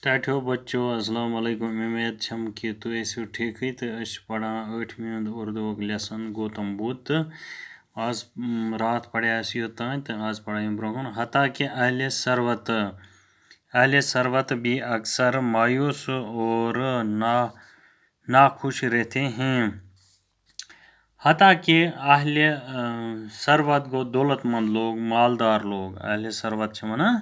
टाठो बच्चों अस्सलाम वालेकुम। उम्मीद छम कि तुम ऐसे ठीक ही तो पढ़ान 8वीं उर्दू लेसन गौतम बुद्ध तो आज रात पढ़े योतान तो आज पढ़ा ब्रोह हता कि अहले सरवत भी अक्सर मायूस और नाखुश रहते हैं। हता कि अहले सरवत गो दौलतमंद लोग, मालदार लोग। अहले सरवत वना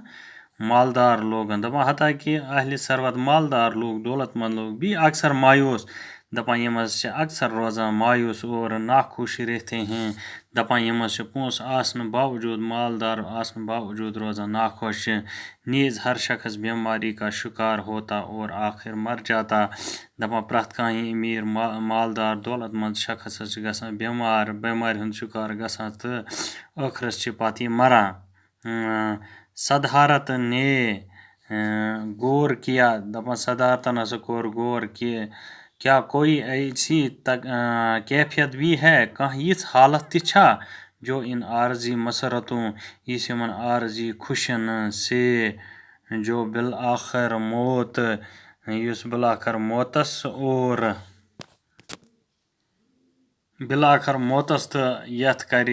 मालदार लोग दपान हता कि अहले सरवत मालदार लोग, दौलतमंद लोग भी अक्सर मायूस दपान यमस अक्सर रोजान मायूस और नाखुश रहते हैं। दपान यमस पोंस आसन बावजूद, मालदार आसन बावजूद रोजान नाखुश। नीज हर शख्स बीमारी का शिकार होता और आखिर मर जाता। दपान प्रथ कहीं अमीर मालदार दौलतमंद शख्स गसान बेमार हुंद शिकार गसान तो ٲخرس पत मरान। सदारत ने गौर किया दपान सदारत हसा कोर गौर कि क्या कोई ऐसी कैफियत भी है, कह यिछ हालत ति छा जो इन आर्जी मसरतों इस यमन आर्जी खुशन से जो बिलआखिर मौत युस बिलआखिर मौतस और बिलआखिर मौतस तो यथ कर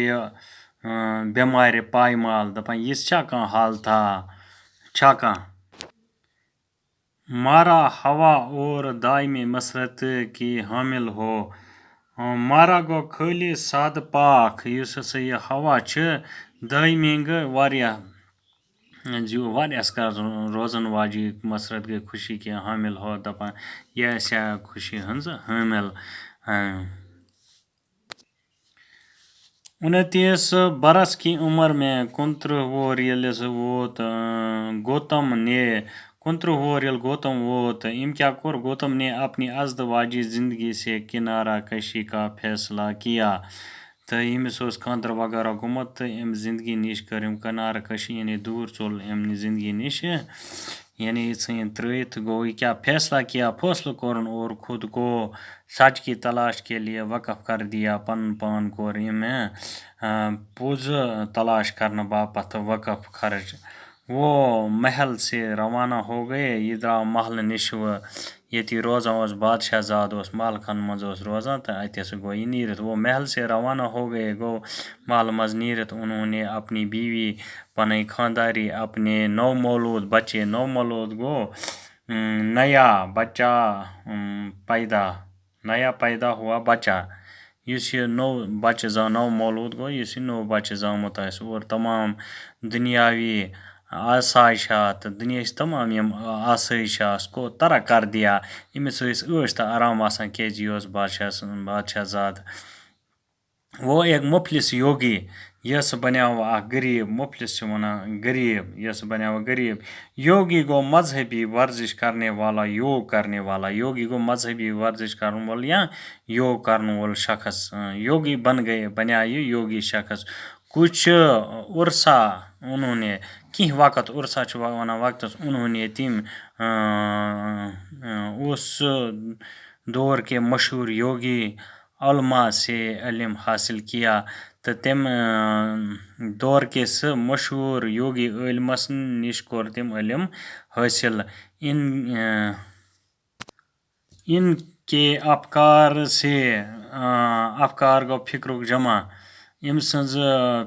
बेमार पायमाल। दपान यिछ छा कह हालता छा कह मारा हवा और दायमी मसरत की हामिल हो। मारा गो खाली साद पाख युस हसा यह हवा छ दायमी गो वारियास कर रोजन वाजी मसरत गई खुशी की हामिल हो। दपान यह आसा खुशी हंज हामिल। 29 बरस की उम्र में 29 वोर यस वोत गौतम ने 29 वोर यल गौतम वोत इम क्या कोर गौतम ने अपनी अजदवाजी जिंदगी से किनारा कशी का फैसला किया। तो यमिस खानदर वगैरह गुमत तो अम जिंदगी निश कर किनारा कशी यानी दूर चोल अमनि जिंदगी निश यानी इन त्रित गो क्या फैसला किया, फैसला कोरन और खुद को सच की तलाश के लिए वक़्फ़ कर दिया। पन पान कोर में पुज तलाश करने बापत वक़्फ़ खर्च। वो महल से रवाना हो गए। इधर महल निश ये रोजान बादशाह जाद महल खन मज रोजान तो अतस गो ये नीरत। वो महल से रवाना हो गए, गो महल मज नीरत। उन्होंने अपनी बीवी, पन खानदारी, अपने नौमौलूद बच्चे, नौमौलूद गो नया बच्चा नया पैदा हुआ बच्चा युस ये नौ बच्चे नौ मौलूद गो युस ये नौ बच्चे जामुत और तमाम दुनियावी आसाइशात दुनिया तमाम यम आसाइश को तरक कर दिया। यमिस ऐश तो आराम आसान केज यह बादशाह जाद। वो एक मुफलिस योगी यस बन्याव गरीब, मुफलिस वनान गरीब, यस बन्याव गरीब। योगी गो मजहबी वर्जिश करने वाला, योग करने वाला। योगी गो मजहबी वर्जिश करने वाला या योग करने वाला शख्स। योगी बन गए, बन्या ये योगी शख्स। कुछ उर्सा उन्होंने कि वक़्त उर्सा वना वक्त उन्होंने तिम उस दौर के मशहूर योगी उलमा से इल्म हासिल किया। तो तम दौर के स मशहूर योगी इल्मस निश कोर तम इल्म हासिल। इनके अफकार से अफकार गो फिक्रुक जमा इम सज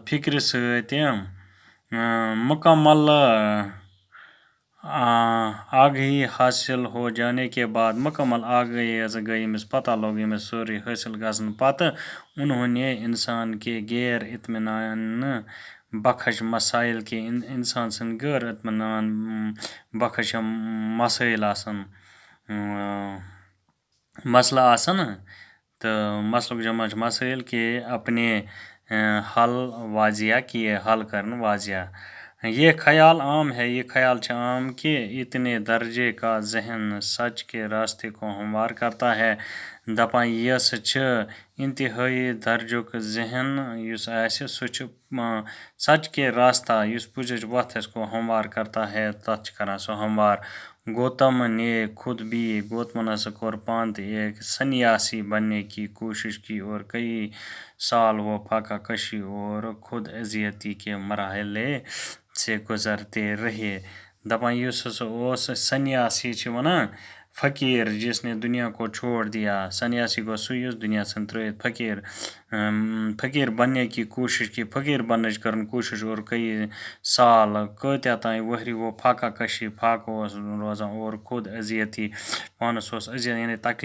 फिक्र सत मुकम्मल आगही हासिल हो जाने के बाद, मुकम्मल आगही गई इमिस पता लोग इमिस सोरी हासिल गसन पत उन्होंने इंसान के गैर इत्मीनान बख्श मसाइल के इंसान सन गैर इत्मीनान बख्श मसाइल आसन मसला आसन तो मसलुक जमा मसाइल के अपने हल वाजिया किए, हल करन वाजिया। ये ख्याल आम है, ये ख्याल आम कि इतने दर्जे का जहन सच के रास्ते को हमवार करता है। दपान यस छ इंतहाई दर्जुक जहन युस आसे सु छ सच के रास्ता युस पुजच वथ को हमवार करता है, तथ करा सो हमवार। गौतम ने खुद भी गौतम ने कोर पान एक सन्यासी बनने की कोशिश की और कई साल वो फाका कशी और खुद अजियती के मरहले से गुजरते रहे। दपान युस हसा ओस सन्यासी छ वनान फ़कीर जिसने दुनिया को छोड़ दिया। सन्यासी गो सु युस दुनिया सन त्रुयित फ़कीर फ़कीर बनने की कोशिश की, फ़कीर बनने करन कोशिश और कई साल कत्या ताई वहरी वो फाका कशी फाक ओस रोज़ान और खुद अजियती पानस ओस अजियत यानी तकलीफ